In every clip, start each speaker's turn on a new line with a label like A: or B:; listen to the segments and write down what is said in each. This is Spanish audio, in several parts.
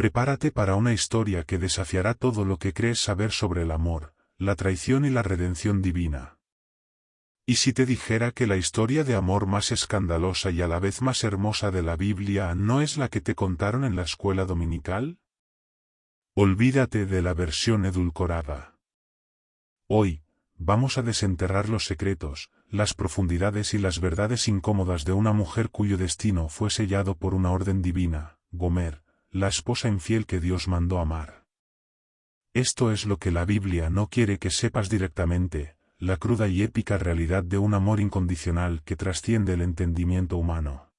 A: Prepárate para una historia que desafiará todo lo que crees saber sobre el amor, la traición y la redención divina. ¿Y si te dijera que la historia de amor más escandalosa y a la vez más hermosa de la Biblia no es la que te contaron en la escuela dominical? Olvídate de la versión edulcorada. Hoy, vamos a desenterrar los secretos, las profundidades y las verdades incómodas de una mujer cuyo destino fue sellado por una orden divina, Gomer, la esposa infiel que Dios mandó amar. Esto es lo que la Biblia no quiere que sepas directamente, la cruda y épica realidad de un amor incondicional que trasciende el entendimiento humano.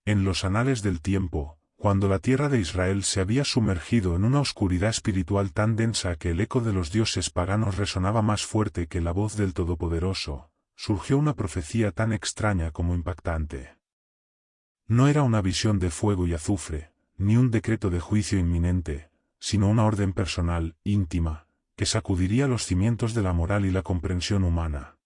A: En los anales del tiempo, cuando la tierra de Israel se había sumergido en una oscuridad espiritual tan densa que el eco de los dioses paganos resonaba más fuerte que la voz del Todopoderoso, surgió una profecía tan extraña como impactante. No era una visión de fuego y azufre, ni un decreto de juicio inminente, sino una orden personal, íntima, que sacudiría los cimientos de la moral y la comprensión humana.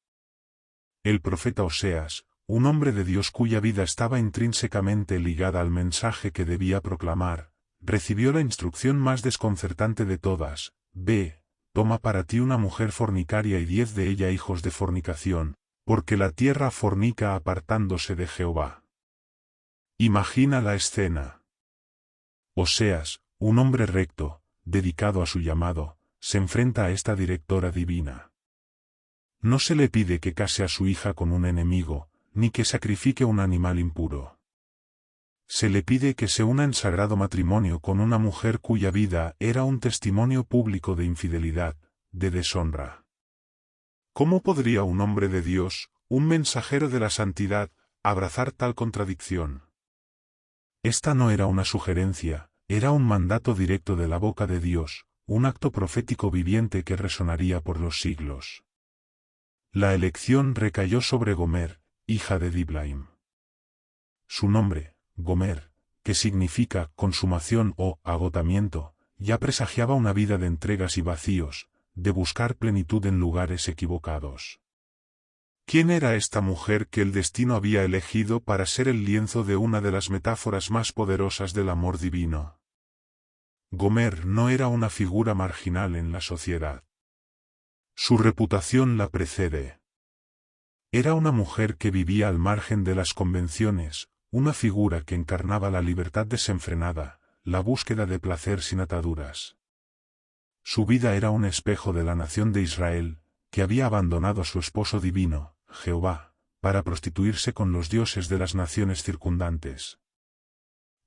A: El profeta Oseas, un hombre de Dios cuya vida estaba intrínsecamente ligada al mensaje que debía proclamar, recibió la instrucción más desconcertante de todas: ve, toma para ti una mujer fornicaria y 10 de ella hijos de fornicación, porque la tierra fornica apartándose de Jehová. Imagina la escena. Oseas, un hombre recto, dedicado a su llamado, se enfrenta a esta directora divina. No se le pide que case a su hija con un enemigo, ni que sacrifique un animal impuro. Se le pide que se una en sagrado matrimonio con una mujer cuya vida era un testimonio público de infidelidad, de deshonra. ¿Cómo podría un hombre de Dios, un mensajero de la santidad, abrazar tal contradicción? Esta no era una sugerencia, era un mandato directo de la boca de Dios, un acto profético viviente que resonaría por los siglos. La elección recayó sobre Gomer, hija de Diblaim. Su nombre, Gomer, que significa consumación o agotamiento, ya presagiaba una vida de entregas y vacíos, de buscar plenitud en lugares equivocados. ¿Quién era esta mujer que el destino había elegido para ser el lienzo de una de las metáforas más poderosas del amor divino? Gomer no era una figura marginal en la sociedad. Su reputación la precede. Era una mujer que vivía al margen de las convenciones, una figura que encarnaba la libertad desenfrenada, la búsqueda de placer sin ataduras. Su vida era un espejo de la nación de Israel, que había abandonado a su esposo divino, Jehová, para prostituirse con los dioses de las naciones circundantes.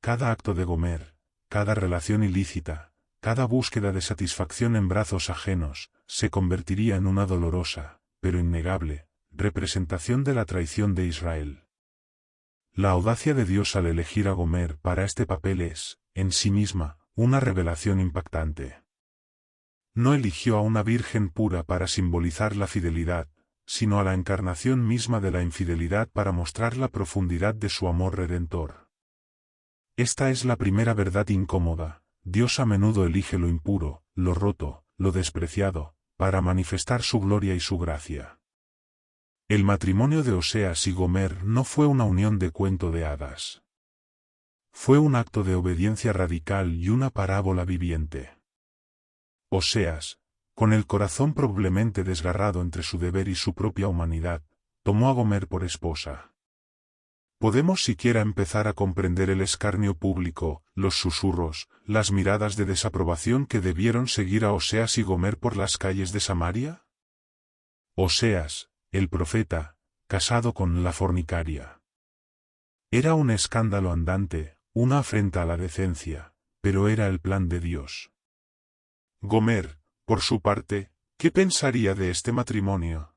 A: Cada acto de Gomer, cada relación ilícita, cada búsqueda de satisfacción en brazos ajenos, se convertiría en una dolorosa, pero innegable, representación de la traición de Israel. La audacia de Dios al elegir a Gomer para este papel es, en sí misma, una revelación impactante. No eligió a una virgen pura para simbolizar la fidelidad, sino a la encarnación misma de la infidelidad para mostrar la profundidad de su amor redentor. Esta es la primera verdad incómoda: Dios a menudo elige lo impuro, lo roto, lo despreciado, para manifestar su gloria y su gracia. El matrimonio de Oseas y Gomer no fue una unión de cuento de hadas. Fue un acto de obediencia radical y una parábola viviente. Oseas, con el corazón probablemente desgarrado entre su deber y su propia humanidad, tomó a Gomer por esposa. ¿Podemos siquiera empezar a comprender el escarnio público, los susurros, las miradas de desaprobación que debieron seguir a Oseas y Gomer por las calles de Samaria? Oseas, el profeta, casado con la fornicaria. Era un escándalo andante, una afrenta a la decencia, pero era el plan de Dios. Gomer, por su parte, ¿qué pensaría de este matrimonio?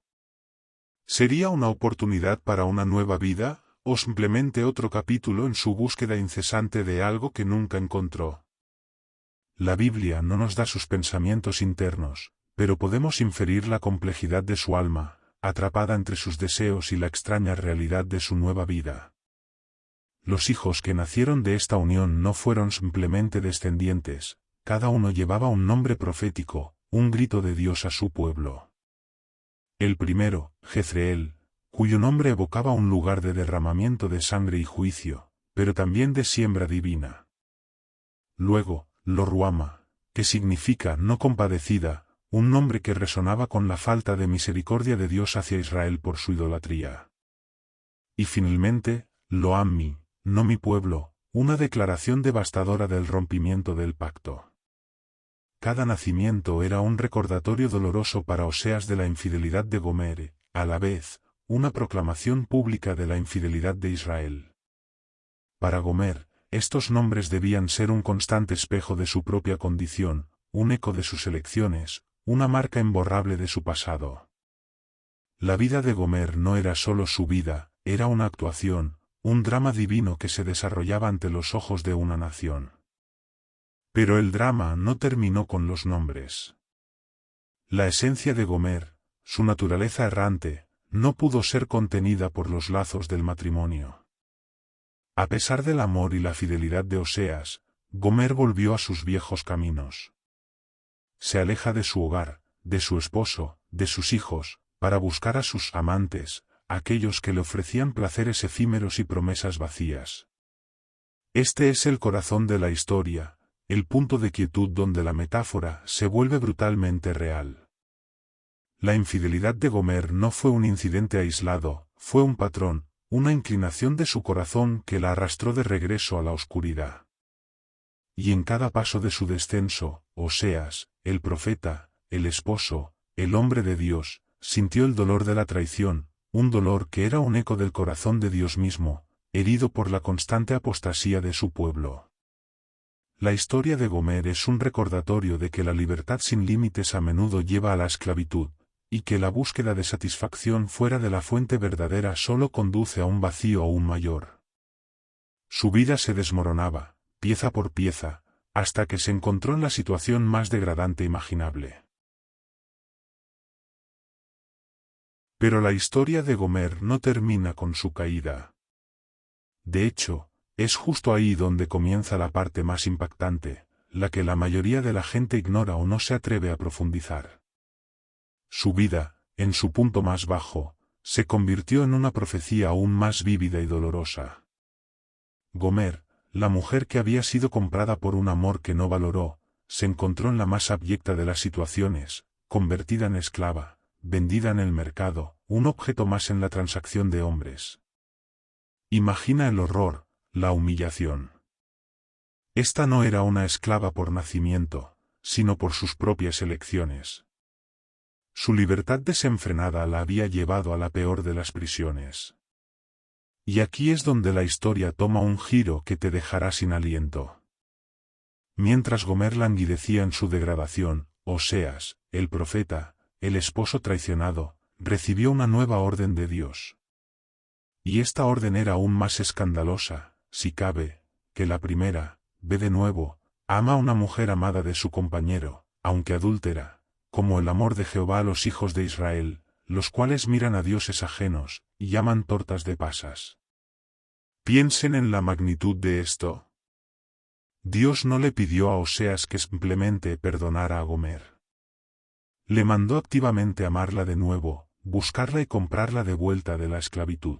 A: ¿Sería una oportunidad para una nueva vida, o simplemente otro capítulo en su búsqueda incesante de algo que nunca encontró? La Biblia no nos da sus pensamientos internos, pero podemos inferir la complejidad de su alma, atrapada entre sus deseos y la extraña realidad de su nueva vida. Los hijos que nacieron de esta unión no fueron simplemente descendientes, cada uno llevaba un nombre profético, un grito de Dios a su pueblo. El primero, Jezreel, cuyo nombre evocaba un lugar de derramamiento de sangre y juicio, pero también de siembra divina. Luego, Lo Ruama, que significa no compadecida, un nombre que resonaba con la falta de misericordia de Dios hacia Israel por su idolatría. Y finalmente, Lo Ammi, no mi pueblo, una declaración devastadora del rompimiento del pacto. Cada nacimiento era un recordatorio doloroso para Oseas de la infidelidad de Gomer, a la vez, una proclamación pública de la infidelidad de Israel. Para Gomer, estos nombres debían ser un constante espejo de su propia condición, un eco de sus elecciones, una marca imborrable de su pasado. La vida de Gomer no era solo su vida, era una actuación, un drama divino que se desarrollaba ante los ojos de una nación. Pero el drama no terminó con los nombres. La esencia de Gomer, su naturaleza errante, no pudo ser contenida por los lazos del matrimonio. A pesar del amor y la fidelidad de Oseas, Gomer volvió a sus viejos caminos. Se aleja de su hogar, de su esposo, de sus hijos, para buscar a sus amantes, aquellos que le ofrecían placeres efímeros y promesas vacías. Este es el corazón de la historia, el punto de quietud donde la metáfora se vuelve brutalmente real. La infidelidad de Gomer no fue un incidente aislado, fue un patrón, una inclinación de su corazón que la arrastró de regreso a la oscuridad. Y en cada paso de su descenso, Oseas, el profeta, el esposo, el hombre de Dios, sintió el dolor de la traición, un dolor que era un eco del corazón de Dios mismo, herido por la constante apostasía de su pueblo. La historia de Gomer es un recordatorio de que la libertad sin límites a menudo lleva a la esclavitud, y que la búsqueda de satisfacción fuera de la fuente verdadera solo conduce a un vacío aún mayor. Su vida se desmoronaba, pieza por pieza, hasta que se encontró en la situación más degradante imaginable. Pero la historia de Gomer no termina con su caída. De hecho, es justo ahí donde comienza la parte más impactante, la que la mayoría de la gente ignora o no se atreve a profundizar. Su vida, en su punto más bajo, se convirtió en una profecía aún más vívida y dolorosa. Gomer, la mujer que había sido comprada por un amor que no valoró, se encontró en la más abyecta de las situaciones, convertida en esclava, vendida en el mercado, un objeto más en la transacción de hombres. Imagina el horror, la humillación. Esta no era una esclava por nacimiento, sino por sus propias elecciones. Su libertad desenfrenada la había llevado a la peor de las prisiones. Y aquí es donde la historia toma un giro que te dejará sin aliento. Mientras Gomer languidecía en su degradación, Oseas, el profeta, el esposo traicionado, recibió una nueva orden de Dios. Y esta orden era aún más escandalosa, si cabe, que la primera: ve de nuevo, ama a una mujer amada de su compañero, aunque adúltera, como el amor de Jehová a los hijos de Israel, los cuales miran a dioses ajenos, y llaman tortas de pasas. Piensen en la magnitud de esto. Dios no le pidió a Oseas que simplemente perdonara a Gomer. Le mandó activamente amarla de nuevo, buscarla y comprarla de vuelta de la esclavitud.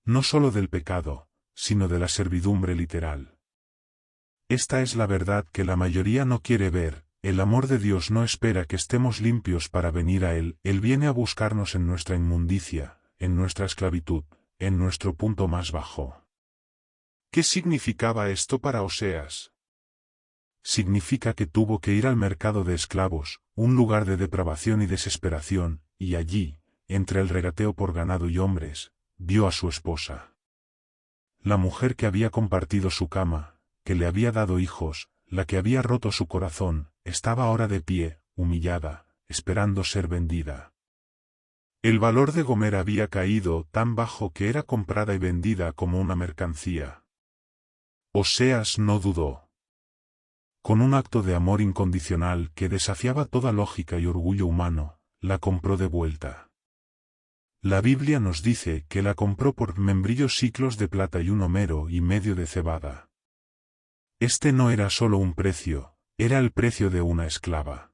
A: No solo del pecado, sino de la servidumbre literal. Esta es la verdad que la mayoría no quiere ver. El amor de Dios no espera que estemos limpios para venir a Él. Él viene a buscarnos en nuestra inmundicia, en nuestra esclavitud, en nuestro punto más bajo. ¿Qué significaba esto para Oseas? Significa que tuvo que ir al mercado de esclavos, un lugar de depravación y desesperación, y allí, entre el regateo por ganado y hombres, vio a su esposa. La mujer que había compartido su cama, que le había dado hijos, la que había roto su corazón, estaba ahora de pie, humillada, esperando ser vendida. El valor de Gomer había caído tan bajo que era comprada y vendida como una mercancía. Oseas no dudó. Con un acto de amor incondicional que desafiaba toda lógica y orgullo humano, la compró de vuelta. La Biblia nos dice que la compró por membrillos siclos de plata y 1,5 homero de cebada. Este no era solo un precio, era el precio de una esclava.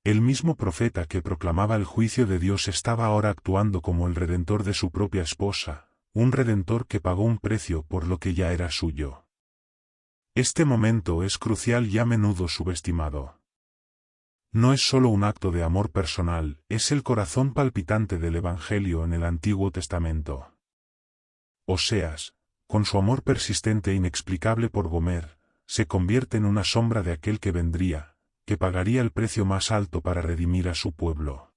A: El mismo profeta que proclamaba el juicio de Dios estaba ahora actuando como el redentor de su propia esposa, un redentor que pagó un precio por lo que ya era suyo. Este momento es crucial y a menudo subestimado. No es solo un acto de amor personal, es el corazón palpitante del Evangelio en el Antiguo Testamento. Oseas, con su amor persistente e inexplicable por Gomer, se convierte en una sombra de aquel que vendría, que pagaría el precio más alto para redimir a su pueblo.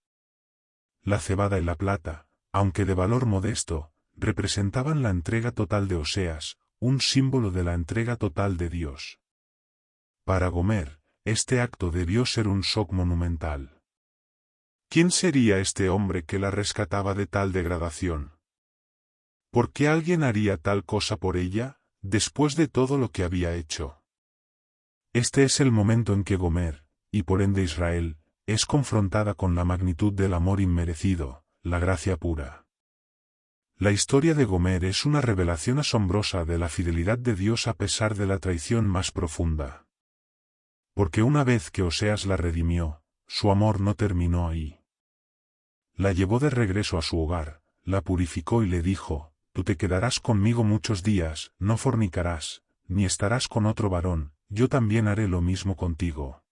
A: La cebada y la plata, aunque de valor modesto, representaban la entrega total de Oseas, un símbolo de la entrega total de Dios. Para Gomer, este acto debió ser un shock monumental. ¿Quién sería este hombre que la rescataba de tal degradación? ¿Por qué alguien haría tal cosa por ella, después de todo lo que había hecho? Este es el momento en que Gomer, y por ende Israel, es confrontada con la magnitud del amor inmerecido, la gracia pura. La historia de Gomer es una revelación asombrosa de la fidelidad de Dios a pesar de la traición más profunda. Porque una vez que Oseas la redimió, su amor no terminó ahí. La llevó de regreso a su hogar, la purificó y le dijo: «Tú te quedarás conmigo muchos días, no fornicarás, ni estarás con otro varón, yo también haré lo mismo contigo».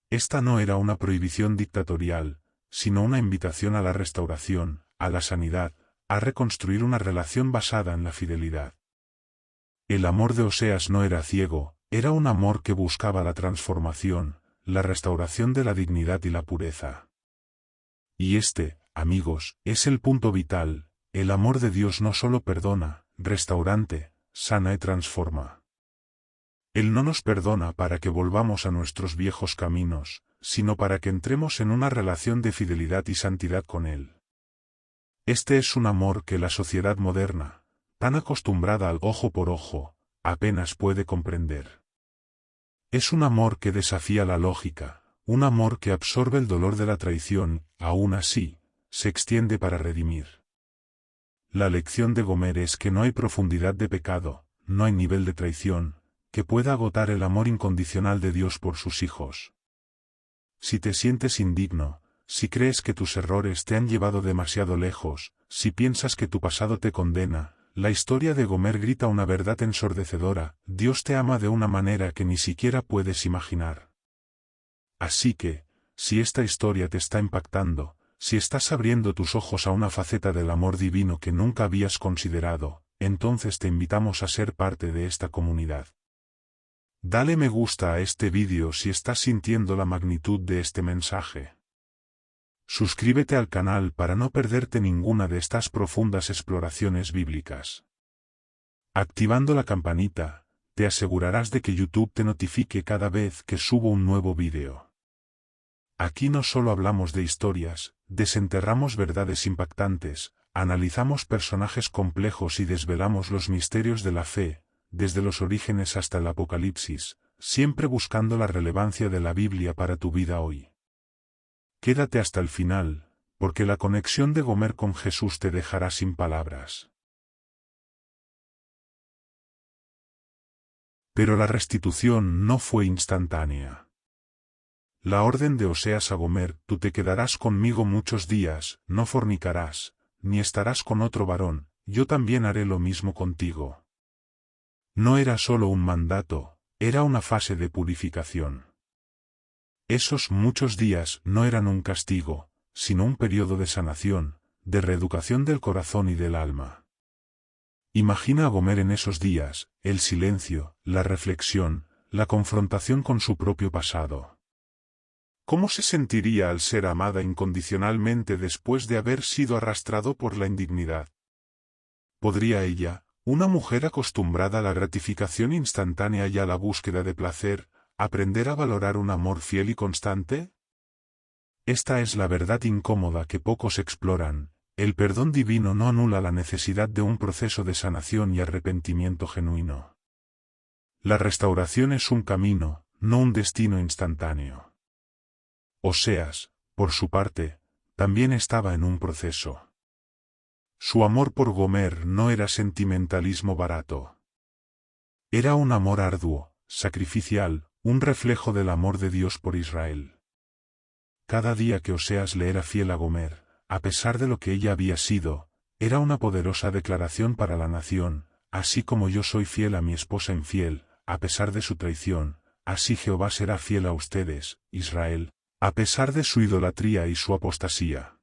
A: Esta no era una prohibición dictatorial, sino una invitación a la restauración, a la sanidad, a reconstruir una relación basada en la fidelidad. El amor de Oseas no era ciego, era un amor que buscaba la transformación, la restauración de la dignidad y la pureza. Y este, amigos, es el punto vital: el amor de Dios no solo perdona, restaurante, sana y transforma. Él no nos perdona para que volvamos a nuestros viejos caminos, sino para que entremos en una relación de fidelidad y santidad con Él. Este es un amor que la sociedad moderna, tan acostumbrada al ojo por ojo, apenas puede comprender. Es un amor que desafía la lógica, un amor que absorbe el dolor de la traición, aún así, se extiende para redimir. La lección de Gomer es que no hay profundidad de pecado, no hay nivel de traición, que pueda agotar el amor incondicional de Dios por sus hijos. Si te sientes indigno, si crees que tus errores te han llevado demasiado lejos, si piensas que tu pasado te condena, la historia de Gomer grita una verdad ensordecedora: Dios te ama de una manera que ni siquiera puedes imaginar. Así que, si esta historia te está impactando, si estás abriendo tus ojos a una faceta del amor divino que nunca habías considerado, entonces te invitamos a ser parte de esta comunidad. Dale me gusta a este vídeo si estás sintiendo la magnitud de este mensaje. Suscríbete al canal para no perderte ninguna de estas profundas exploraciones bíblicas. Activando la campanita, te asegurarás de que YouTube te notifique cada vez que subo un nuevo vídeo. Aquí no solo hablamos de historias, desenterramos verdades impactantes, analizamos personajes complejos y desvelamos los misterios de la fe, desde los orígenes hasta el Apocalipsis, siempre buscando la relevancia de la Biblia para tu vida hoy. Quédate hasta el final, porque la conexión de Gomer con Jesús te dejará sin palabras. Pero la restitución no fue instantánea. La orden de Oseas a Gomer: «Tú te quedarás conmigo muchos días, no fornicarás, ni estarás con otro varón, yo también haré lo mismo contigo». No era solo un mandato, era una fase de purificación. Esos muchos días no eran un castigo, sino un periodo de sanación, de reeducación del corazón y del alma. Imagina a Gomer en esos días: el silencio, la reflexión, la confrontación con su propio pasado. ¿Cómo se sentiría al ser amada incondicionalmente después de haber sido arrastrado por la indignidad? ¿Podría ella, una mujer acostumbrada a la gratificación instantánea y a la búsqueda de placer, aprender a valorar un amor fiel y constante? Esta es la verdad incómoda que pocos exploran: el perdón divino no anula la necesidad de un proceso de sanación y arrepentimiento genuino. La restauración es un camino, no un destino instantáneo. Oseas, por su parte, también estaba en un proceso. Su amor por Gomer no era sentimentalismo barato. Era un amor arduo, sacrificial, un reflejo del amor de Dios por Israel. Cada día que Oseas le era fiel a Gomer, a pesar de lo que ella había sido, era una poderosa declaración para la nación: así como yo soy fiel a mi esposa infiel, a pesar de su traición, así Jehová será fiel a ustedes, Israel, a pesar de su idolatría y su apostasía.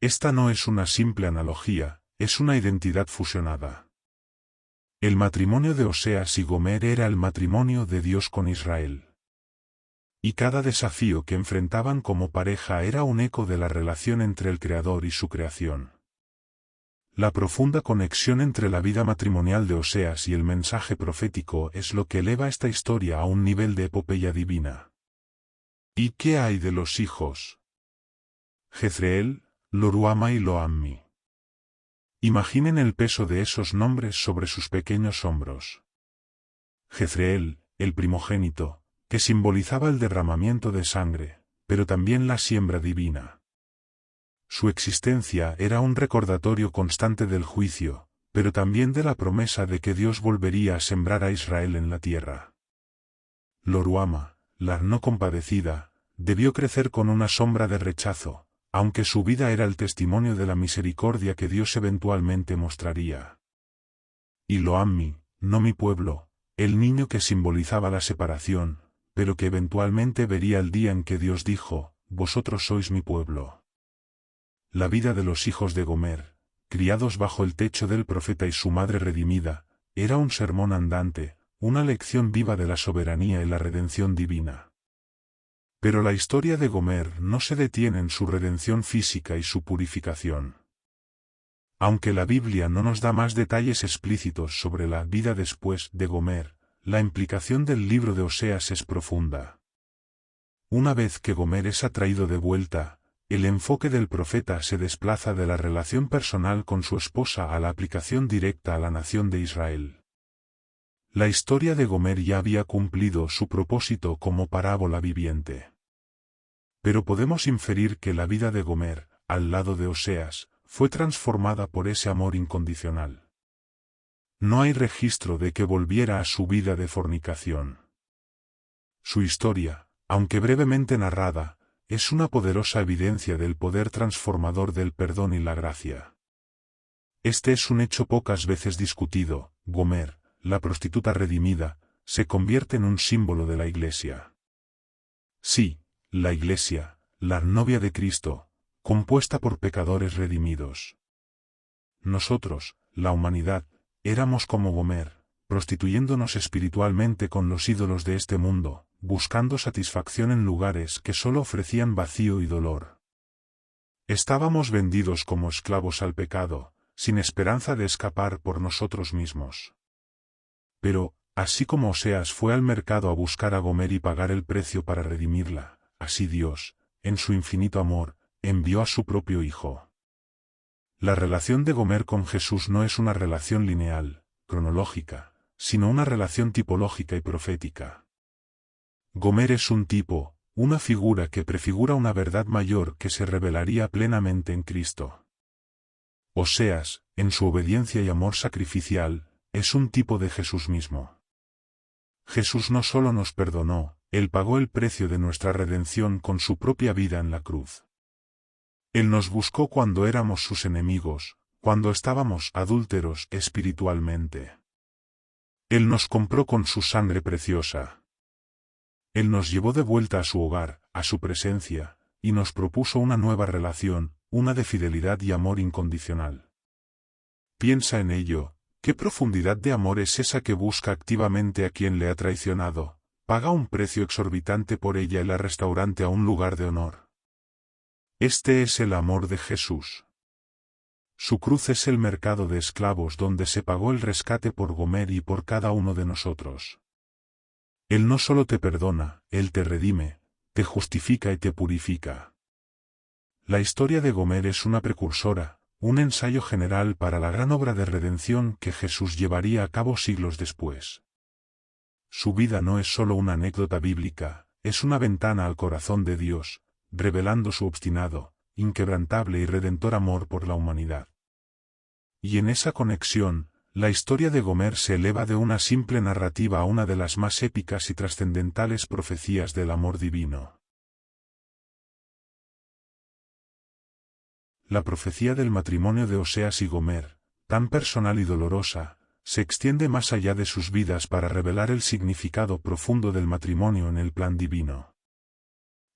A: Esta no es una simple analogía, es una identidad fusionada. El matrimonio de Oseas y Gomer era el matrimonio de Dios con Israel. Y cada desafío que enfrentaban como pareja era un eco de la relación entre el Creador y su creación. La profunda conexión entre la vida matrimonial de Oseas y el mensaje profético es lo que eleva esta historia a un nivel de epopeya divina. ¿Y qué hay de los hijos? Jezreel, Lo-ruhama y Lo-ammi. Imaginen el peso de esos nombres sobre sus pequeños hombros. Jezreel, el primogénito, que simbolizaba el derramamiento de sangre, pero también la siembra divina. Su existencia era un recordatorio constante del juicio, pero también de la promesa de que Dios volvería a sembrar a Israel en la tierra. Lo-ruhama, la no compadecida, debió crecer con una sombra de rechazo, aunque su vida era el testimonio de la misericordia que Dios eventualmente mostraría. Y Lo-ammi, no mi pueblo, el niño que simbolizaba la separación, pero que eventualmente vería el día en que Dios dijo, vosotros sois mi pueblo. La vida de los hijos de Gomer, criados bajo el techo del profeta y su madre redimida, era un sermón andante, una lección viva de la soberanía y la redención divina. Pero la historia de Gomer no se detiene en su redención física y su purificación. Aunque la Biblia no nos da más detalles explícitos sobre la vida después de Gomer, la implicación del libro de Oseas es profunda. Una vez que Gomer es atraído de vuelta, el enfoque del profeta se desplaza de la relación personal con su esposa a la aplicación directa a la nación de Israel. La historia de Gomer ya había cumplido su propósito como parábola viviente. Pero podemos inferir que la vida de Gomer, al lado de Oseas, fue transformada por ese amor incondicional. No hay registro de que volviera a su vida de fornicación. Su historia, aunque brevemente narrada, es una poderosa evidencia del poder transformador del perdón y la gracia. Este es un hecho pocas veces discutido. Gomer, la prostituta redimida, se convierte en un símbolo de la Iglesia. Sí, la Iglesia, la novia de Cristo, compuesta por pecadores redimidos. Nosotros, la humanidad, éramos como Gomer, prostituyéndonos espiritualmente con los ídolos de este mundo, buscando satisfacción en lugares que solo ofrecían vacío y dolor. Estábamos vendidos como esclavos al pecado, sin esperanza de escapar por nosotros mismos. Pero, así como Oseas fue al mercado a buscar a Gomer y pagar el precio para redimirla, así Dios, en su infinito amor, envió a su propio Hijo. La relación de Gomer con Jesús no es una relación lineal, cronológica, sino una relación tipológica y profética. Gomer es un tipo, una figura que prefigura una verdad mayor que se revelaría plenamente en Cristo. Oseas, en su obediencia y amor sacrificial, es un tipo de Jesús mismo. Jesús no solo nos perdonó, Él pagó el precio de nuestra redención con su propia vida en la cruz. Él nos buscó cuando éramos sus enemigos, cuando estábamos adúlteros espiritualmente. Él nos compró con su sangre preciosa. Él nos llevó de vuelta a su hogar, a su presencia, y nos propuso una nueva relación, una de fidelidad y amor incondicional. Piensa en ello, ¿qué profundidad de amor es esa que busca activamente a quien le ha traicionado, paga un precio exorbitante por ella y la restaurante a un lugar de honor? Este es el amor de Jesús. Su cruz es el mercado de esclavos donde se pagó el rescate por Gomer y por cada uno de nosotros. Él no solo te perdona, Él te redime, te justifica y te purifica. La historia de Gomer es una precursora, un ensayo general para la gran obra de redención que Jesús llevaría a cabo siglos después. Su vida no es solo una anécdota bíblica, es una ventana al corazón de Dios, revelando su obstinado, inquebrantable y redentor amor por la humanidad. Y en esa conexión, la historia de Gomer se eleva de una simple narrativa a una de las más épicas y trascendentales profecías del amor divino. La profecía del matrimonio de Oseas y Gomer, tan personal y dolorosa, se extiende más allá de sus vidas para revelar el significado profundo del matrimonio en el plan divino.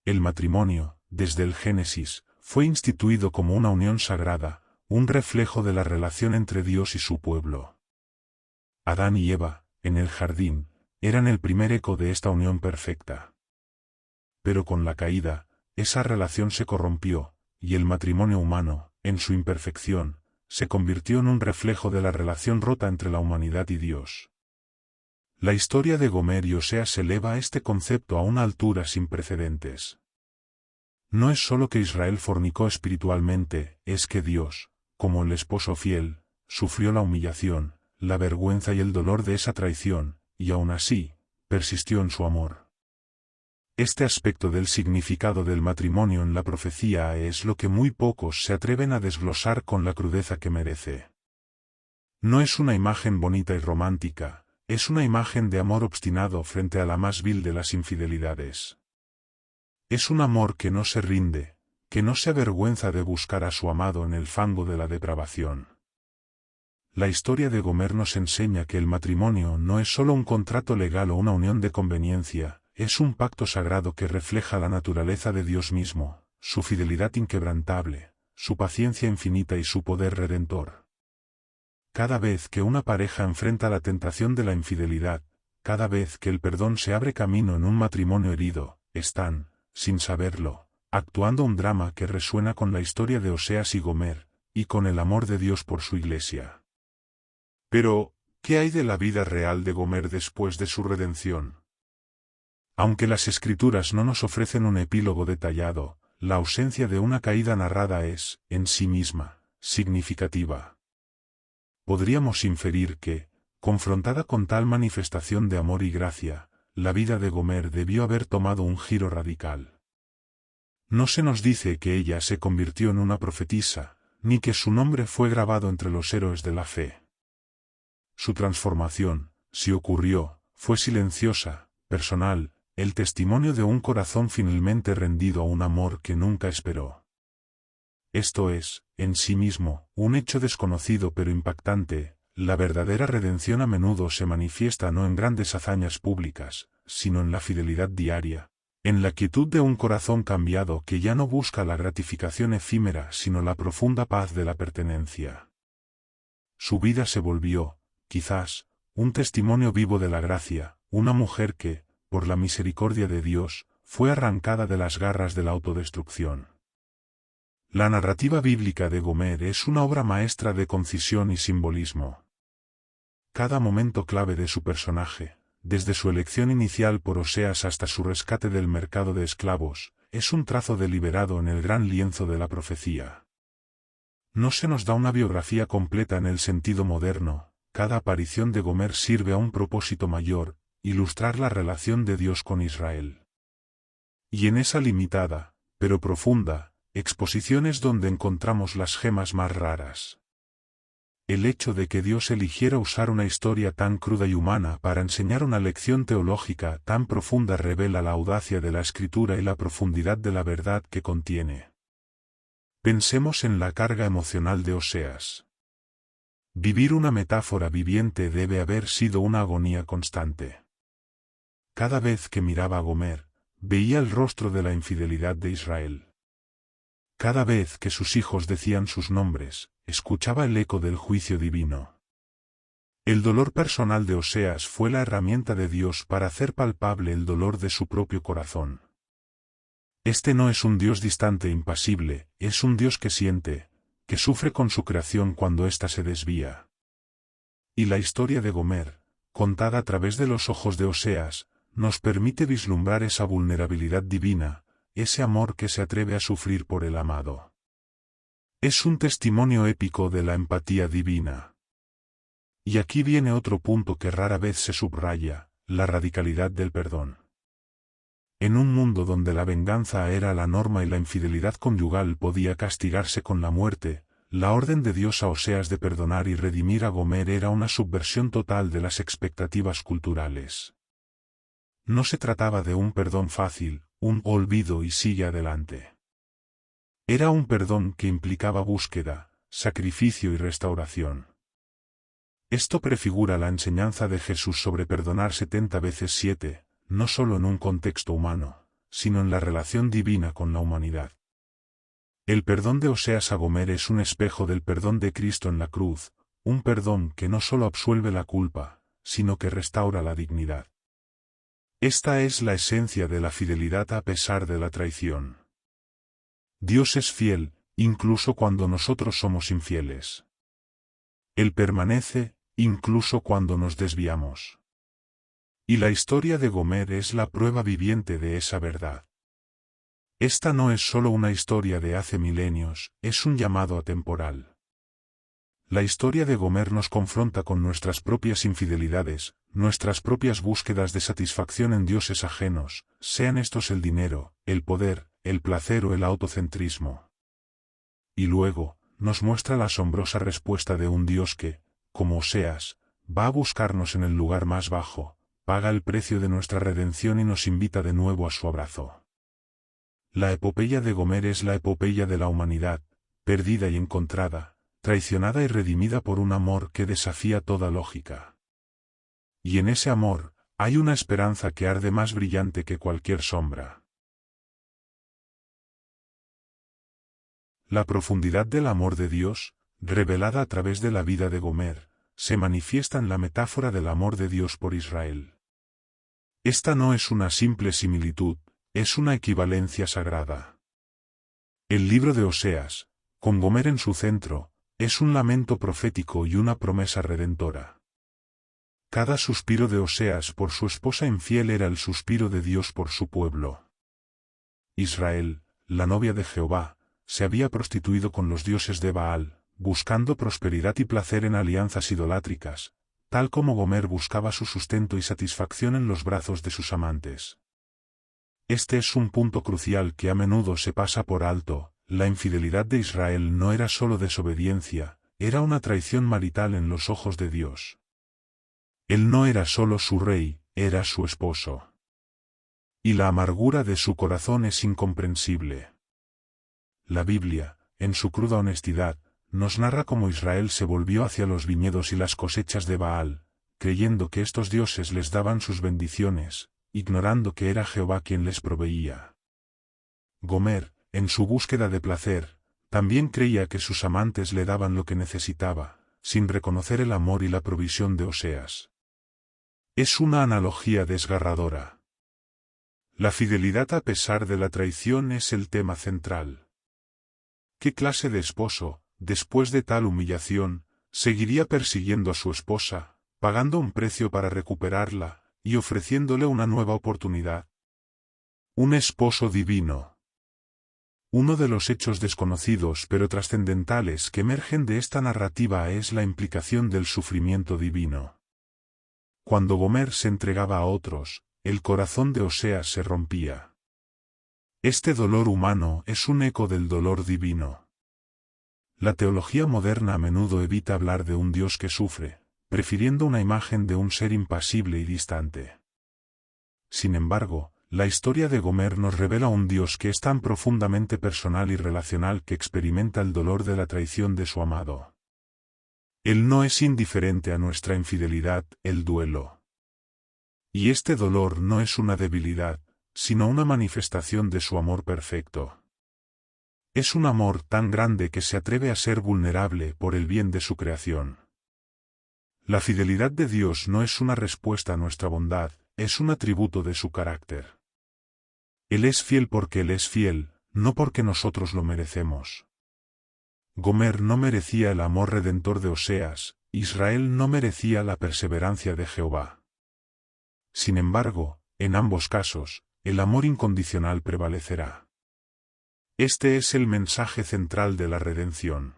A: El matrimonio, desde el Génesis, fue instituido como una unión sagrada, un reflejo de la relación entre Dios y su pueblo. Adán y Eva, en el jardín, eran el primer eco de esta unión perfecta. Pero con la caída, esa relación se corrompió, y el matrimonio humano, en su imperfección, se convirtió en un reflejo de la relación rota entre la humanidad y Dios. La historia de Gomer y Oseas eleva este concepto a una altura sin precedentes. No es solo que Israel fornicó espiritualmente, es que Dios, como el esposo fiel, sufrió la humillación, la vergüenza y el dolor de esa traición, y aún así, persistió en su amor. Este aspecto del significado del matrimonio en la profecía es lo que muy pocos se atreven a desglosar con la crudeza que merece. No es una imagen bonita y romántica, es una imagen de amor obstinado frente a la más vil de las infidelidades. Es un amor que no se rinde, que no se avergüenza de buscar a su amado en el fango de la depravación. La historia de Gomer nos enseña que el matrimonio no es solo un contrato legal o una unión de conveniencia, es un pacto sagrado que refleja la naturaleza de Dios mismo, su fidelidad inquebrantable, su paciencia infinita y su poder redentor. Cada vez que una pareja enfrenta la tentación de la infidelidad, cada vez que el perdón se abre camino en un matrimonio herido, están, sin saberlo, actuando un drama que resuena con la historia de Oseas y Gomer, y con el amor de Dios por su iglesia. Pero, ¿qué hay de la vida real de Gomer después de su redención? Aunque las Escrituras no nos ofrecen un epílogo detallado, la ausencia de una caída narrada es, en sí misma, significativa. Podríamos inferir que, confrontada con tal manifestación de amor y gracia, la vida de Gomer debió haber tomado un giro radical. No se nos dice que ella se convirtió en una profetisa, ni que su nombre fue grabado entre los héroes de la fe. Su transformación, si ocurrió, fue silenciosa, personal, el testimonio de un corazón finalmente rendido a un amor que nunca esperó. Esto es, en sí mismo, un hecho desconocido pero impactante. La verdadera redención a menudo se manifiesta no en grandes hazañas públicas, sino en la fidelidad diaria, en la quietud de un corazón cambiado que ya no busca la gratificación efímera sino la profunda paz de la pertenencia. Su vida se volvió, quizás, un testimonio vivo de la gracia, una mujer que, por la misericordia de Dios, fue arrancada de las garras de la autodestrucción. La narrativa bíblica de Gomer es una obra maestra de concisión y simbolismo. Cada momento clave de su personaje, desde su elección inicial por Oseas hasta su rescate del mercado de esclavos, es un trazo deliberado en el gran lienzo de la profecía. No se nos da una biografía completa en el sentido moderno, cada aparición de Gomer sirve a un propósito mayor, ilustrar la relación de Dios con Israel. Y en esa limitada, pero profunda, exposición es donde encontramos las gemas más raras. El hecho de que Dios eligiera usar una historia tan cruda y humana para enseñar una lección teológica tan profunda revela la audacia de la Escritura y la profundidad de la verdad que contiene. Pensemos en la carga emocional de Oseas. Vivir una metáfora viviente debe haber sido una agonía constante. Cada vez que miraba a Gomer, veía el rostro de la infidelidad de Israel. Cada vez que sus hijos decían sus nombres, escuchaba el eco del juicio divino. El dolor personal de Oseas fue la herramienta de Dios para hacer palpable el dolor de su propio corazón. Este no es un Dios distante e impasible, es un Dios que siente, que sufre con su creación cuando ésta se desvía. Y la historia de Gomer, contada a través de los ojos de Oseas, nos permite vislumbrar esa vulnerabilidad divina, ese amor que se atreve a sufrir por el amado. Es un testimonio épico de la empatía divina. Y aquí viene otro punto que rara vez se subraya, la radicalidad del perdón. En un mundo donde la venganza era la norma y la infidelidad conyugal podía castigarse con la muerte, la orden de Dios a Oseas de perdonar y redimir a Gomer era una subversión total de las expectativas culturales. No se trataba de un perdón fácil, un olvido y sigue adelante. Era un perdón que implicaba búsqueda, sacrificio y restauración. Esto prefigura la enseñanza de Jesús sobre perdonar 70 veces 7, no solo en un contexto humano, sino en la relación divina con la humanidad. El perdón de Oseas a Gomer es un espejo del perdón de Cristo en la cruz, un perdón que no solo absuelve la culpa, sino que restaura la dignidad. Esta es la esencia de la fidelidad a pesar de la traición. Dios es fiel, incluso cuando nosotros somos infieles. Él permanece, incluso cuando nos desviamos. Y la historia de Gomer es la prueba viviente de esa verdad. Esta no es solo una historia de hace milenios, es un llamado atemporal. La historia de Gomer nos confronta con nuestras propias infidelidades, nuestras propias búsquedas de satisfacción en dioses ajenos, sean estos el dinero, el poder, el placer o el autocentrismo. Y luego, nos muestra la asombrosa respuesta de un Dios que, como Oseas, va a buscarnos en el lugar más bajo, paga el precio de nuestra redención y nos invita de nuevo a su abrazo. La epopeya de Gomer es la epopeya de la humanidad, perdida y encontrada, traicionada y redimida por un amor que desafía toda lógica. Y en ese amor, hay una esperanza que arde más brillante que cualquier sombra. La profundidad del amor de Dios, revelada a través de la vida de Gomer, se manifiesta en la metáfora del amor de Dios por Israel. Esta no es una simple similitud, es una equivalencia sagrada. El libro de Oseas, con Gomer en su centro, es un lamento profético y una promesa redentora. Cada suspiro de Oseas por su esposa infiel era el suspiro de Dios por su pueblo. Israel, la novia de Jehová, se había prostituido con los dioses de Baal, buscando prosperidad y placer en alianzas idolátricas, tal como Gomer buscaba su sustento y satisfacción en los brazos de sus amantes. Este es un punto crucial que a menudo se pasa por alto. La infidelidad de Israel no era solo desobediencia, era una traición marital en los ojos de Dios. Él no era solo su rey, era su esposo. Y la amargura de su corazón es incomprensible. La Biblia, en su cruda honestidad, nos narra cómo Israel se volvió hacia los viñedos y las cosechas de Baal, creyendo que estos dioses les daban sus bendiciones, ignorando que era Jehová quien les proveía. Gomer, en su búsqueda de placer, también creía que sus amantes le daban lo que necesitaba, sin reconocer el amor y la provisión de Oseas. Es una analogía desgarradora. La fidelidad a pesar de la traición es el tema central. ¿Qué clase de esposo, después de tal humillación, seguiría persiguiendo a su esposa, pagando un precio para recuperarla, y ofreciéndole una nueva oportunidad? Un esposo divino. Uno de los hechos desconocidos pero trascendentales que emergen de esta narrativa es la implicación del sufrimiento divino. Cuando Gomer se entregaba a otros, el corazón de Oseas se rompía. Este dolor humano es un eco del dolor divino. La teología moderna a menudo evita hablar de un Dios que sufre, prefiriendo una imagen de un ser impasible y distante. Sin embargo, la historia de Gomer nos revela un Dios que es tan profundamente personal y relacional que experimenta el dolor de la traición de su amado. Él no es indiferente a nuestra infidelidad, el duelo. Y este dolor no es una debilidad, sino una manifestación de su amor perfecto. Es un amor tan grande que se atreve a ser vulnerable por el bien de su creación. La fidelidad de Dios no es una respuesta a nuestra bondad, es un atributo de su carácter. Él es fiel porque Él es fiel, no porque nosotros lo merecemos. Gomer no merecía el amor redentor de Oseas, Israel no merecía la perseverancia de Jehová. Sin embargo, en ambos casos, el amor incondicional prevalecerá. Este es el mensaje central de la redención.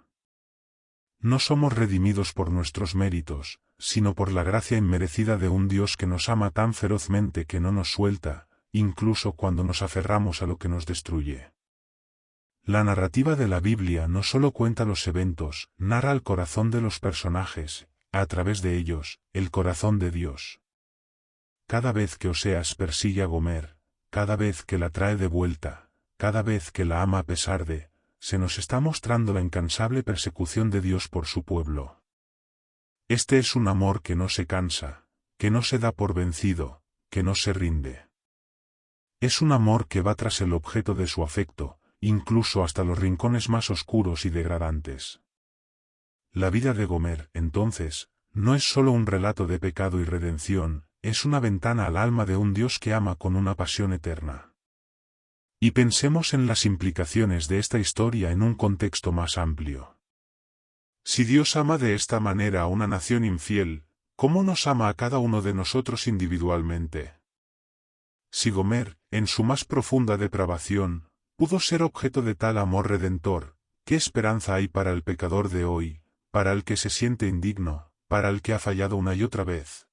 A: No somos redimidos por nuestros méritos, sino por la gracia inmerecida de un Dios que nos ama tan ferozmente que no nos suelta, incluso cuando nos aferramos a lo que nos destruye. La narrativa de la Biblia no solo cuenta los eventos, narra el corazón de los personajes, a través de ellos, el corazón de Dios. Cada vez que Oseas persigue a Gomer, cada vez que la trae de vuelta, cada vez que la ama a pesar de, se nos está mostrando la incansable persecución de Dios por su pueblo. Este es un amor que no se cansa, que no se da por vencido, que no se rinde. Es un amor que va tras el objeto de su afecto, incluso hasta los rincones más oscuros y degradantes. La vida de Gomer, entonces, no es solo un relato de pecado y redención, es una ventana al alma de un Dios que ama con una pasión eterna. Y pensemos en las implicaciones de esta historia en un contexto más amplio. Si Dios ama de esta manera a una nación infiel, ¿cómo nos ama a cada uno de nosotros individualmente? Si Gomer, en su más profunda depravación, pudo ser objeto de tal amor redentor, ¿qué esperanza hay para el pecador de hoy, para el que se siente indigno, para el que ha fallado una y otra vez?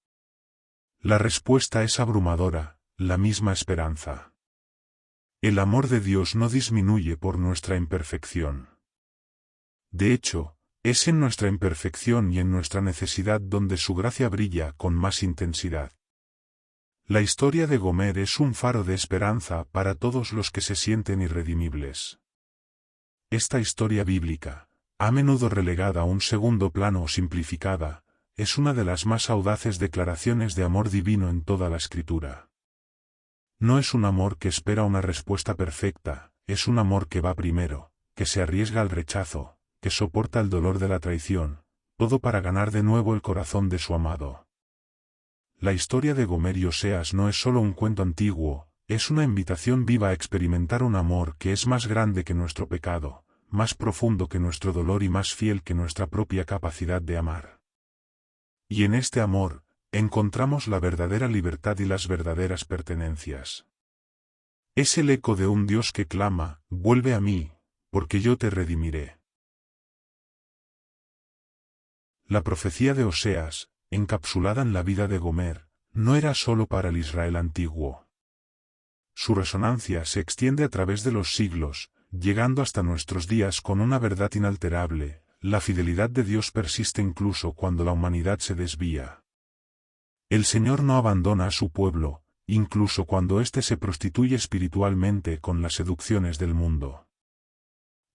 A: La respuesta es abrumadora, la misma esperanza. El amor de Dios no disminuye por nuestra imperfección. De hecho, es en nuestra imperfección y en nuestra necesidad donde su gracia brilla con más intensidad. La historia de Gomer es un faro de esperanza para todos los que se sienten irredimibles. Esta historia bíblica, a menudo relegada a un segundo plano o simplificada, es una de las más audaces declaraciones de amor divino en toda la Escritura. No es un amor que espera una respuesta perfecta, es un amor que va primero, que se arriesga al rechazo, que soporta el dolor de la traición, todo para ganar de nuevo el corazón de su amado. La historia de Gomer y Oseas no es solo un cuento antiguo, es una invitación viva a experimentar un amor que es más grande que nuestro pecado, más profundo que nuestro dolor y más fiel que nuestra propia capacidad de amar. Y en este amor, encontramos la verdadera libertad y las verdaderas pertenencias. Es el eco de un Dios que clama, vuelve a mí, porque yo te redimiré. La profecía de Oseas, encapsulada en la vida de Gomer, no era solo para el Israel antiguo. Su resonancia se extiende a través de los siglos, llegando hasta nuestros días con una verdad inalterable: la fidelidad de Dios persiste incluso cuando la humanidad se desvía. El Señor no abandona a su pueblo, incluso cuando éste se prostituye espiritualmente con las seducciones del mundo.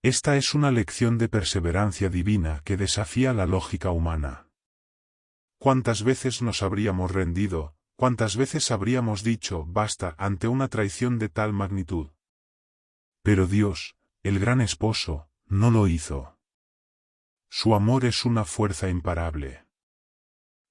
A: Esta es una lección de perseverancia divina que desafía la lógica humana. ¿Cuántas veces nos habríamos rendido, cuántas veces habríamos dicho basta ante una traición de tal magnitud? Pero Dios, el gran esposo, no lo hizo. Su amor es una fuerza imparable.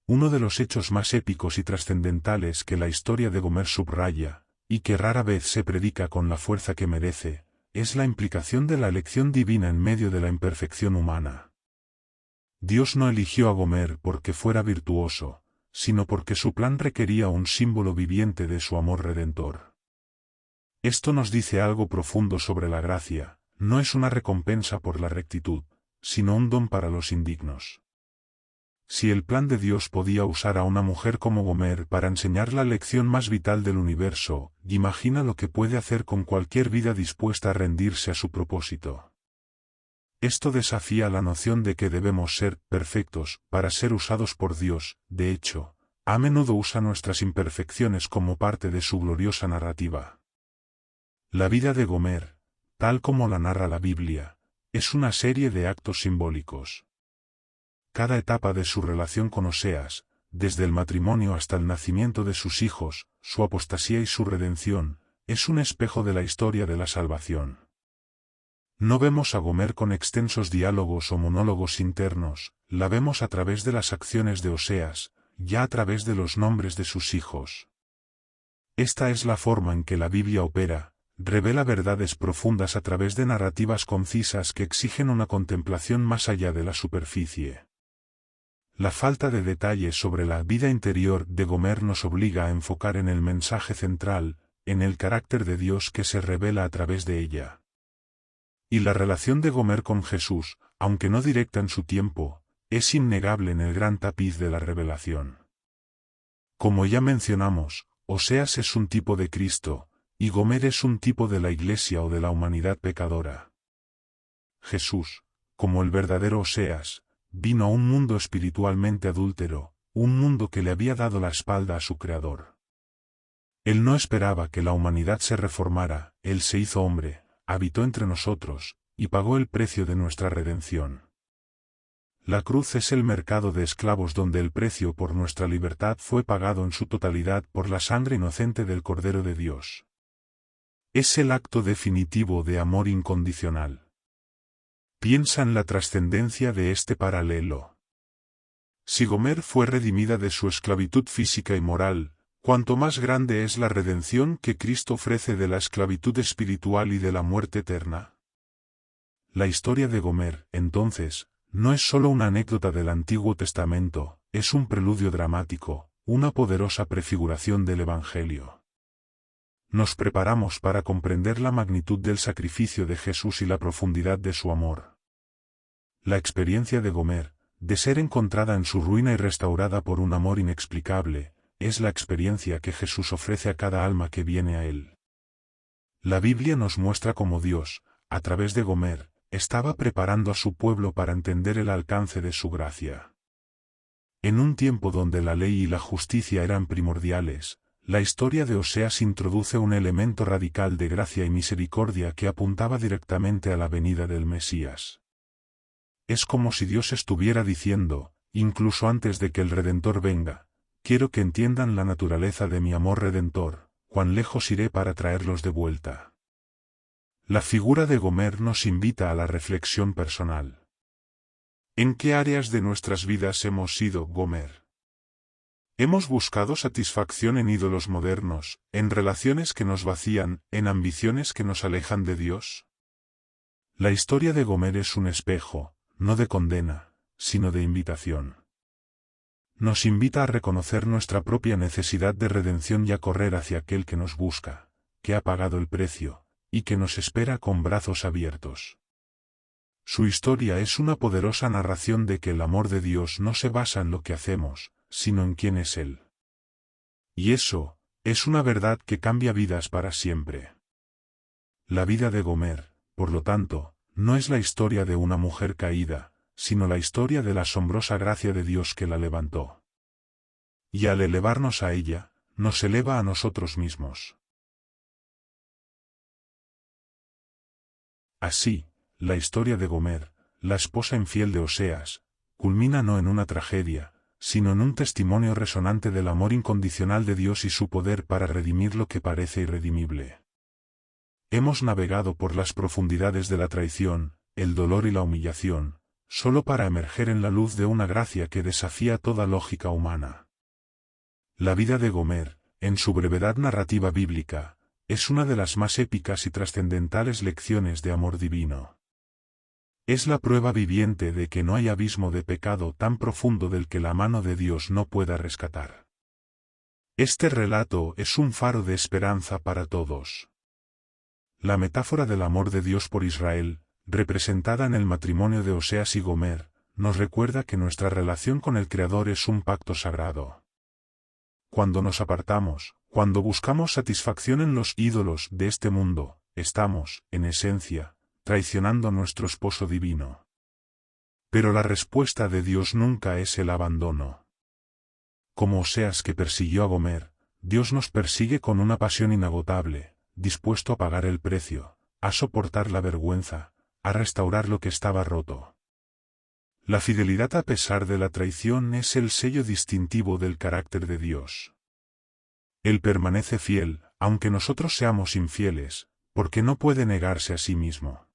A: Uno de los hechos más épicos y trascendentales que la historia de Gomer subraya, y que rara vez se predica con la fuerza que merece, es la implicación de la elección divina en medio de la imperfección humana. Dios no eligió a Gomer porque fuera virtuoso, sino porque su plan requería un símbolo viviente de su amor redentor. Esto nos dice algo profundo sobre la gracia: no es una recompensa por la rectitud, sino un don para los indignos. Si el plan de Dios podía usar a una mujer como Gomer para enseñar la lección más vital del universo, imagina lo que puede hacer con cualquier vida dispuesta a rendirse a su propósito. Esto desafía la noción de que debemos ser perfectos para ser usados por Dios. De hecho, a menudo usa nuestras imperfecciones como parte de su gloriosa narrativa. La vida de Gomer, tal como la narra la Biblia, es una serie de actos simbólicos. Cada etapa de su relación con Oseas, desde el matrimonio hasta el nacimiento de sus hijos, su apostasía y su redención, es un espejo de la historia de la salvación. No vemos a Gomer con extensos diálogos o monólogos internos, la vemos a través de las acciones de Oseas, ya a través de los nombres de sus hijos. Esta es la forma en que la Biblia opera: revela verdades profundas a través de narrativas concisas que exigen una contemplación más allá de la superficie. La falta de detalles sobre la vida interior de Gomer nos obliga a enfocar en el mensaje central, en el carácter de Dios que se revela a través de ella. Y la relación de Gomer con Jesús, aunque no directa en su tiempo, es innegable en el gran tapiz de la revelación. Como ya mencionamos, Oseas es un tipo de Cristo, y Gomer es un tipo de la Iglesia o de la humanidad pecadora. Jesús, como el verdadero Oseas, vino a un mundo espiritualmente adúltero, un mundo que le había dado la espalda a su Creador. Él no esperaba que la humanidad se reformara, Él se hizo hombre, habitó entre nosotros, y pagó el precio de nuestra redención. La cruz es el mercado de esclavos donde el precio por nuestra libertad fue pagado en su totalidad por la sangre inocente del Cordero de Dios. Es el acto definitivo de amor incondicional. Piensa en la trascendencia de este paralelo. Si Gomer fue redimida de su esclavitud física y moral, cuanto más grande es la redención que Cristo ofrece de la esclavitud espiritual y de la muerte eterna. La historia de Gomer, entonces, no es solo una anécdota del Antiguo Testamento, es un preludio dramático, una poderosa prefiguración del Evangelio. Nos preparamos para comprender la magnitud del sacrificio de Jesús y la profundidad de su amor. La experiencia de Gomer, de ser encontrada en su ruina y restaurada por un amor inexplicable, es la experiencia que Jesús ofrece a cada alma que viene a Él. La Biblia nos muestra cómo Dios, a través de Gomer, estaba preparando a su pueblo para entender el alcance de su gracia. En un tiempo donde la ley y la justicia eran primordiales, la historia de Oseas introduce un elemento radical de gracia y misericordia que apuntaba directamente a la venida del Mesías. Es como si Dios estuviera diciendo, incluso antes de que el Redentor venga, quiero que entiendan la naturaleza de mi amor redentor, cuán lejos iré para traerlos de vuelta. La figura de Gomer nos invita a la reflexión personal. ¿En qué áreas de nuestras vidas hemos sido Gomer? ¿Hemos buscado satisfacción en ídolos modernos, en relaciones que nos vacían, en ambiciones que nos alejan de Dios? La historia de Gomer es un espejo, no de condena, sino de invitación. Nos invita a reconocer nuestra propia necesidad de redención y a correr hacia aquel que nos busca, que ha pagado el precio, y que nos espera con brazos abiertos. Su historia es una poderosa narración de que el amor de Dios no se basa en lo que hacemos, sino en quién es Él. Y eso, es una verdad que cambia vidas para siempre. La vida de Gomer, por lo tanto, no es la historia de una mujer caída, sino la historia de la asombrosa gracia de Dios que la levantó. Y al elevarnos a ella, nos eleva a nosotros mismos. Así, la historia de Gomer, la esposa infiel de Oseas, culmina no en una tragedia, sino en un testimonio resonante del amor incondicional de Dios y su poder para redimir lo que parece irredimible. Hemos navegado por las profundidades de la traición, el dolor y la humillación, solo para emerger en la luz de una gracia que desafía toda lógica humana. La vida de Gomer, en su brevedad narrativa bíblica, es una de las más épicas y trascendentales lecciones de amor divino. Es la prueba viviente de que no hay abismo de pecado tan profundo del que la mano de Dios no pueda rescatar. Este relato es un faro de esperanza para todos. La metáfora del amor de Dios por Israel, representada en el matrimonio de Oseas y Gomer, nos recuerda que nuestra relación con el Creador es un pacto sagrado. Cuando nos apartamos, cuando buscamos satisfacción en los ídolos de este mundo, estamos, en esencia, traicionando a nuestro esposo divino. Pero la respuesta de Dios nunca es el abandono. Como Oseas que persiguió a Gomer, Dios nos persigue con una pasión inagotable, dispuesto a pagar el precio, a soportar la vergüenza, a restaurar lo que estaba roto. La fidelidad a pesar de la traición es el sello distintivo del carácter de Dios. Él permanece fiel, aunque nosotros seamos infieles, porque no puede negarse a sí mismo.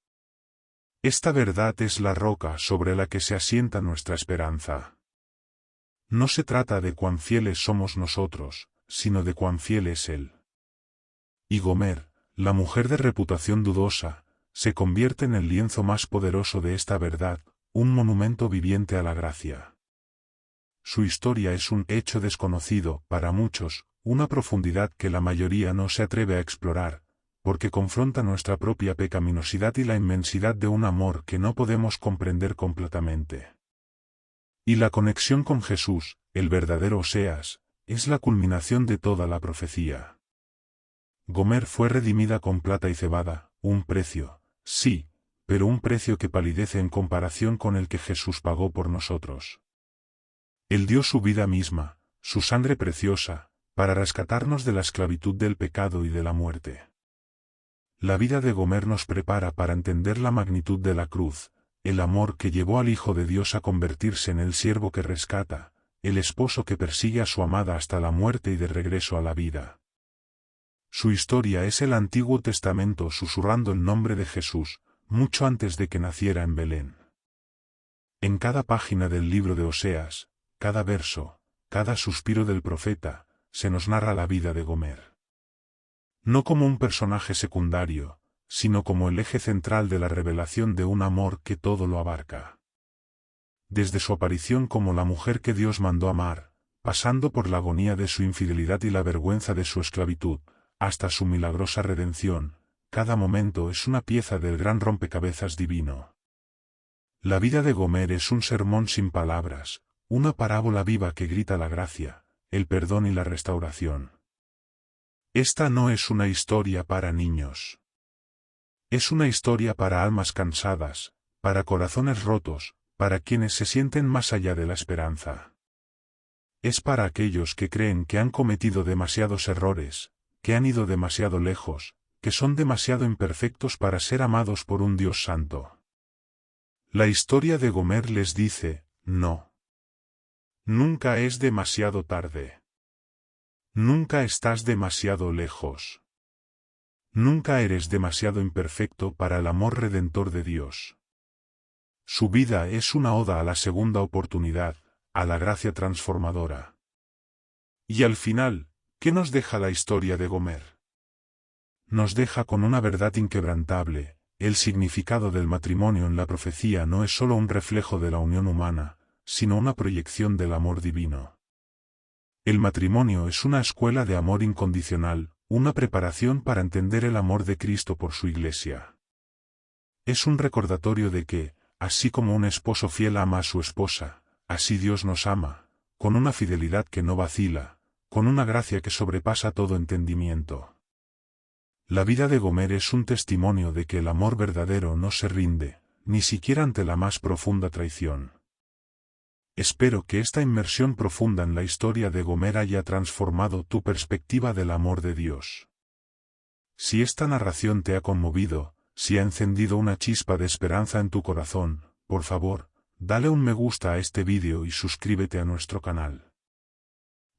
A: Esta verdad es la roca sobre la que se asienta nuestra esperanza. No se trata de cuán fieles somos nosotros, sino de cuán fiel es Él. Y Gomer, la mujer de reputación dudosa, se convierte en el lienzo más poderoso de esta verdad, un monumento viviente a la gracia. Su historia es un hecho desconocido, para muchos, una profundidad que la mayoría no se atreve a explorar, porque confronta nuestra propia pecaminosidad y la inmensidad de un amor que no podemos comprender completamente. Y la conexión con Jesús, el verdadero Oseas, es la culminación de toda la profecía. Gomer fue redimida con plata y cebada, un precio, sí, pero un precio que palidece en comparación con el que Jesús pagó por nosotros. Él dio su vida misma, su sangre preciosa, para rescatarnos de la esclavitud del pecado y de la muerte. La vida de Gomer nos prepara para entender la magnitud de la cruz, el amor que llevó al Hijo de Dios a convertirse en el siervo que rescata, el esposo que persigue a su amada hasta la muerte y de regreso a la vida. Su historia es el Antiguo Testamento susurrando el nombre de Jesús, mucho antes de que naciera en Belén. En cada página del libro de Oseas, cada verso, cada suspiro del profeta, se nos narra la vida de Gomer. No como un personaje secundario, sino como el eje central de la revelación de un amor que todo lo abarca. Desde su aparición como la mujer que Dios mandó amar, pasando por la agonía de su infidelidad y la vergüenza de su esclavitud, hasta su milagrosa redención, cada momento es una pieza del gran rompecabezas divino. La vida de Gomer es un sermón sin palabras, una parábola viva que grita la gracia, el perdón y la restauración. Esta no es una historia para niños. Es una historia para almas cansadas, para corazones rotos, para quienes se sienten más allá de la esperanza. Es para aquellos que creen que han cometido demasiados errores, que han ido demasiado lejos, que son demasiado imperfectos para ser amados por un Dios santo. La historia de Gomer les dice, no. Nunca es demasiado tarde. Nunca estás demasiado lejos. Nunca eres demasiado imperfecto para el amor redentor de Dios. Su vida es una oda a la segunda oportunidad, a la gracia transformadora. Y al final, ¿qué nos deja la historia de Gomer? Nos deja con una verdad inquebrantable: el significado del matrimonio en la profecía no es solo un reflejo de la unión humana, sino una proyección del amor divino. El matrimonio es una escuela de amor incondicional, una preparación para entender el amor de Cristo por su Iglesia. Es un recordatorio de que, así como un esposo fiel ama a su esposa, así Dios nos ama, con una fidelidad que no vacila, con una gracia que sobrepasa todo entendimiento. La vida de Gomer es un testimonio de que el amor verdadero no se rinde, ni siquiera ante la más profunda traición. Espero que esta inmersión profunda en la historia de Gomer haya transformado tu perspectiva del amor de Dios. Si esta narración te ha conmovido, si ha encendido una chispa de esperanza en tu corazón, por favor, dale un me gusta a este vídeo y suscríbete a nuestro canal.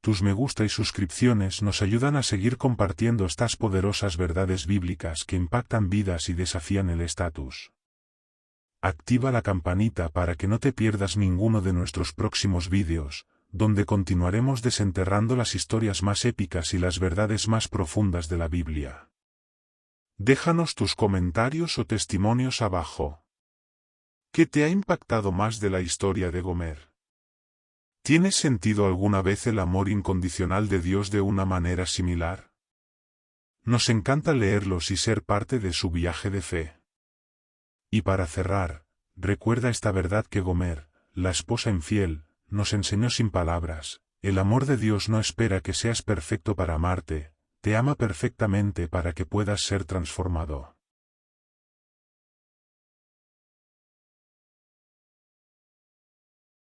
A: Tus me gusta y suscripciones nos ayudan a seguir compartiendo estas poderosas verdades bíblicas que impactan vidas y desafían el estatus. Activa la campanita para que no te pierdas ninguno de nuestros próximos vídeos, donde continuaremos desenterrando las historias más épicas y las verdades más profundas de la Biblia. Déjanos tus comentarios o testimonios abajo. ¿Qué te ha impactado más de la historia de Gomer? ¿Tienes sentido alguna vez el amor incondicional de Dios de una manera similar? Nos encanta leerlos y ser parte de su viaje de fe. Y para cerrar, recuerda esta verdad que Gomer, la esposa infiel, nos enseñó sin palabras: el amor de Dios no espera que seas perfecto para amarte, te ama perfectamente para que puedas ser transformado.